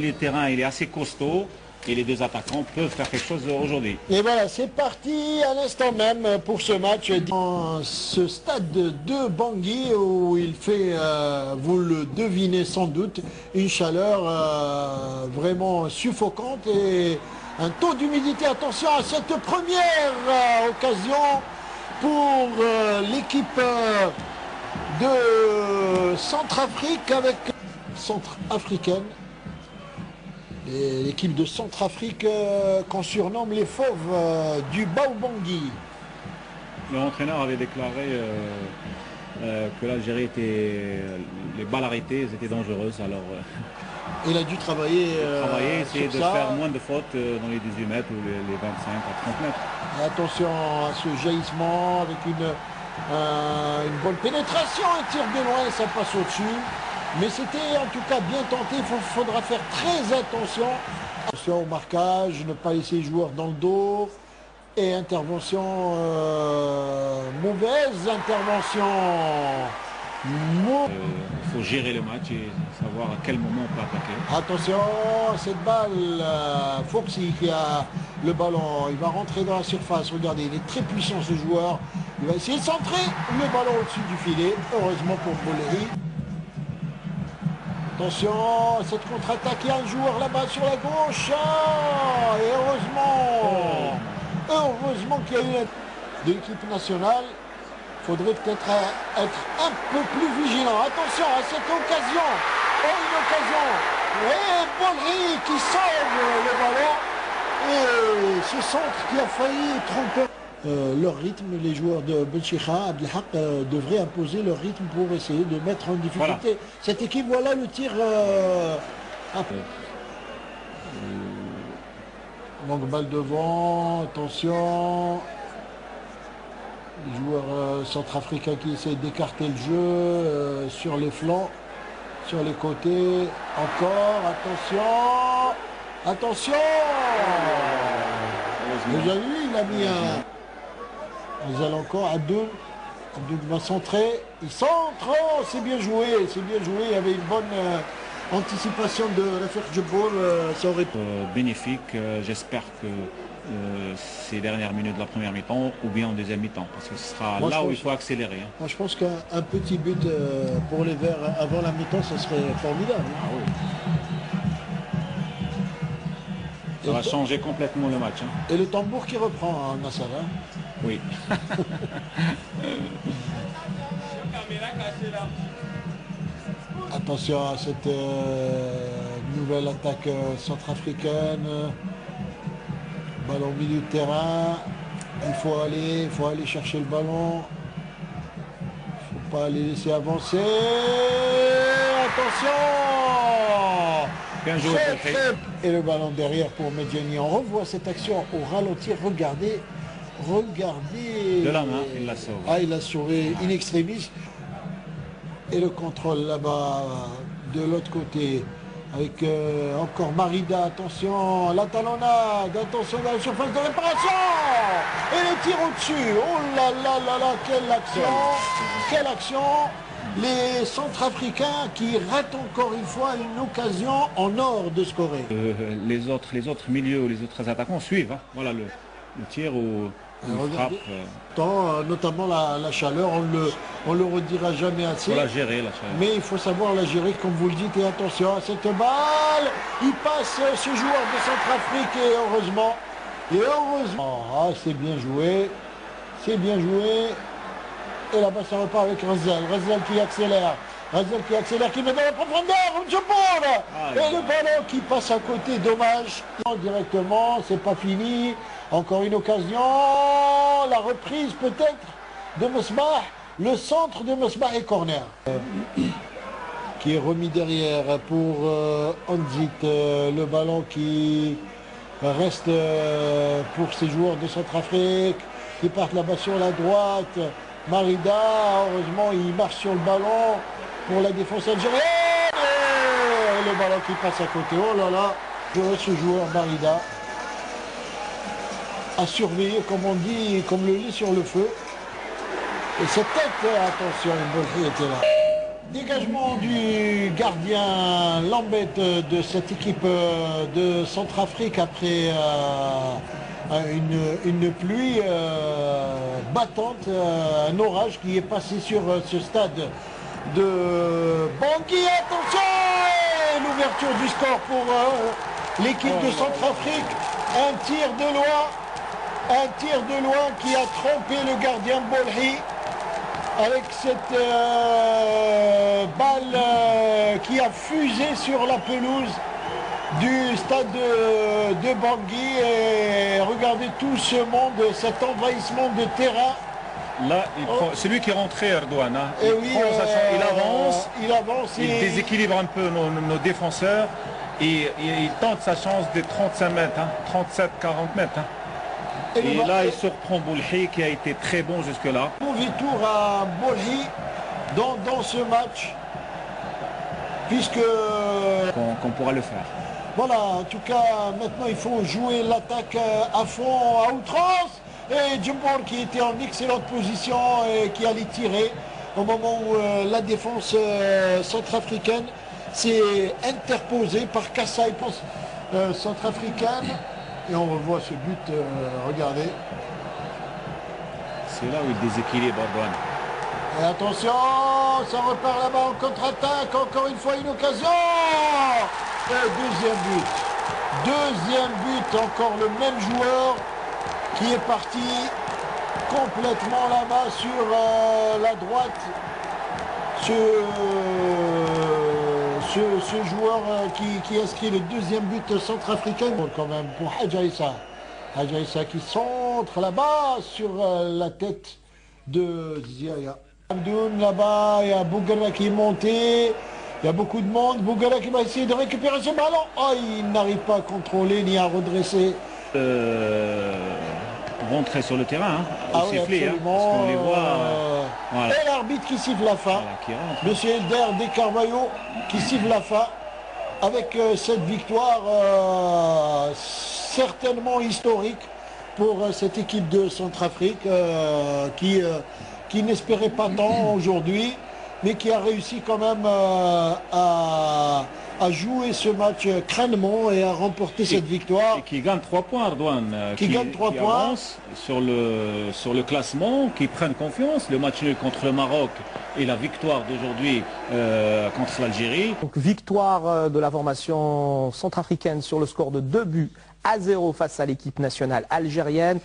milieu de terrain, il est assez costaud. Et les deux attaquants peuvent faire quelque chose aujourd'hui. Et voilà, c'est parti à l'instant même pour ce match dans ce stade de Bangui où il fait, vous le devinez sans doute, une chaleur vraiment suffocante et un taux d'humidité. Attention à cette première occasion pour l'équipe de Centrafrique avec centrafricaine. L'équipe de Centrafrique qu'on surnomme les fauves du Baobangui. L'entraîneur avait déclaré que l'Algérie était... les balles arrêtées étaient dangereuses. Alors, il a dû travailler essayer de faire moins de fautes dans les 18 mètres ou les 25 à 30 mètres. Et attention à ce jaillissement avec une bonne pénétration, un tir de loin et ça passe au-dessus. Mais c'était en tout cas bien tenté, il faudra faire très attention. Attention au marquage, ne pas laisser les joueurs dans le dos. Et intervention, mauvaise intervention. Il faut gérer le match et savoir à quel moment on peut attaquer. Attention, cette balle, Foxy qui a le ballon, il va rentrer dans la surface. Regardez, il est très puissant ce joueur. Il va essayer de centrer le ballon au-dessus du filet. Heureusement pour Boléry. Attention, cette contre-attaque, il y a un joueur là-bas sur la gauche. Et heureusement qu'il y a eu de l'équipe nationale. Il faudrait peut-être être un peu plus vigilant. Attention à cette occasion. Oh, une occasion. Et Boléry qui sauve le ballon. Et ce centre qui a failli tromper leur rythme, les joueurs de Benchikha, Abdelhak devraient imposer leur rythme pour essayer de mettre en difficulté voilà. Cette équipe. Voilà le tir. Donc balle devant, attention. Les joueurs centrafricains qui essayent d'écarter le jeu sur les flancs, sur les côtés. Encore, attention. Attention. Vous avez vu, il a mis un... Ils allent encore à deux. Abdul va centrer. Il centre. Oh, c'est bien joué. C'est bien joué. Il y avait une bonne anticipation de Rafik Djibour. Ça aurait été bénéfique. J'espère que ces dernières minutes de la première mi-temps ou bien en deuxième mi-temps. Parce que ce sera là où il faut accélérer. Hein. Moi, je pense qu'un petit but pour les Verts avant la mi-temps, ce serait formidable. Ah, oui. Ça va changer complètement le match. Hein. Et le tambour qui reprend, Nassar. Hein. Oui. Attention à cette nouvelle attaque centrafricaine. Ballon au milieu de terrain. Il faut aller chercher le ballon. Il ne faut pas les laisser avancer. Attention. Bien joué. Et le ballon derrière pour Medjani. On revoit cette action au ralenti. Regardez. De la main, il l'a sauvé. Ah, il l'a sauvé in extremis. Et le contrôle là-bas, de l'autre côté, avec encore Marida. Attention, la talonnade. Attention dans la surface de réparation. Et le tir au-dessus. Oh là là là là, quelle action. Quelle action. Les Centrafricains qui ratent encore une fois une occasion en or de scorer. Les autres milieux ou les autres attaquants suivent. Hein. Voilà le tir ou frappe. Notamment la chaleur, on le redira jamais assez. Il faut la gérer, la chaleur. Mais il faut savoir la gérer, comme vous le dites, et attention à cette balle. Il passe ce joueur de Centrafrique et heureusement. Ah, c'est bien joué. C'est bien joué. Et là-bas, ça repart avec Razel. Razel qui accélère, qui met dans la profondeur. Et le ballon qui passe à côté, dommage. Directement, c'est pas fini. Encore une occasion. La reprise peut-être de Mesbah. Le centre de Mesbah et corner. Qui est remis derrière pour Anzit. Le ballon qui reste pour ces joueurs de Centrafrique. Qui partent là-bas sur la droite. Marida, heureusement, il marche sur le ballon pour la défense algérienne. Et le ballon qui passe à côté. Oh là là, ce joueur Marida a surveillé, comme on dit, comme le lit sur le feu. Et cette tête, attention, une bonne était là. Dégagement du gardien Lambeth de cette équipe de Centrafrique après une pluie battante, un orage qui est passé sur ce stade de Bangui. Attention, l'ouverture du score pour l'équipe de Centrafrique. Un tir de loin qui a trompé le gardien Bolhi. Avec cette balle qui a fusé sur la pelouse du stade de Bangui. Et regardez tout ce monde, cet envahissement de terrain. Là, c'est lui qui est rentré, Erdogan. Hein. Il avance, il déséquilibre un peu nos défenseurs. Et il tente sa chance des 35 mètres, hein, 37-40 mètres. Hein. Et là, il surprend Bolhi qui a été très bon jusque-là. Mauvais tour à Bolhi dans ce match, puisque... Qu'on pourra le faire. Voilà, en tout cas, maintenant il faut jouer l'attaque à fond, à outrance. Et Djumbour qui était en excellente position et qui allait tirer au moment où la défense centrafricaine s'est interposée par Kassai centrafricaine. Et on revoit ce but, regardez. C'est là où il déséquilibre Erdogan. Et attention, ça repart là-bas en contre-attaque, encore une fois une occasion. Deuxième but, encore le même joueur qui est parti complètement là-bas sur la droite. Ce joueur qui inscrit le deuxième but centrafricain, quand même, pour Hadja Issa. Hadja Issa qui centre là-bas sur la tête de Ziaya. Abdoun là-bas, il y a Bougara qui est monté, il y a beaucoup de monde. Bougara qui va essayer de récupérer ce ballon. Oh, il n'arrive pas à contrôler ni à redresser. Rentrer sur le terrain, hein, au sifflet, hein, parce qu'on les voit. Voilà. Et l'arbitre qui siffle la fin. Voilà, Monsieur Elder De Carvalho qui siffle la fin avec cette victoire certainement historique pour cette équipe de Centrafrique qui n'espérait pas tant aujourd'hui, mais qui a réussi quand même à jouer ce match crânement et à remporter cette victoire. Et qui gagne 3 points, Erdogan. Qui gagne 3 points. Avance sur le classement, qui prennent confiance. Le match nul contre le Maroc et la victoire d'aujourd'hui contre l'Algérie. Donc victoire de la formation centrafricaine sur le score de 2-0 face à l'équipe nationale algérienne.